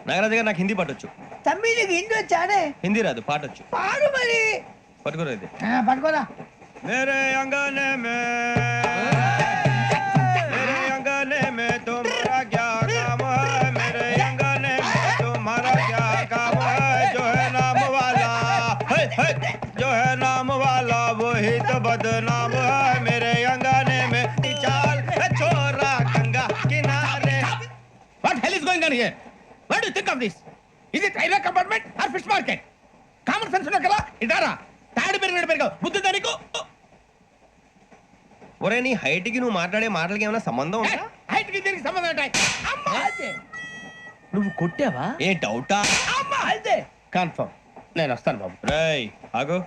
నాగరాజు గారు నాకు హిందీ పాటొచ్చు. తమ్మి నీకు హిందీ వచ్చానే? హిందీ రాదు, పాటొచ్చు. పాడు మరి. పట్టుకోరా ఇది. పట్టుకోరా. మేరే అంగనే మే మేరే అంగనే మే తుమ్హారా క్యా కామ్ హై మేరే అంగనే మే తుమ్హారా క్యా కామ్ హై జో హై నామ్ వాలా హై హై జో హై నామ్ వాలా వహీ తో బదనామ్ high Mere అంగనే May chaal చోరా Ganga కినారే. What hell is going on here? What do you think of this? Is it railway compartment or fish market? Common sense ఉన్నా కదా ఇదారా తాడి పెరిగాడు బుద్ధి దానికి. ఒరే నీ height కి నువ్వు మాట్లాడే మాటలకి ఏమైనా సంబంధం ఉందా? హైట్ కి దీనికి సంబంధం ఉంటాయి. అమ్మా అదే నువ్వు కొట్టావా? ఏ డౌటా? అమ్మా అదే కన్ఫర్మ్. నేను వస్తాను బాబు. రేయ్ ఆగు.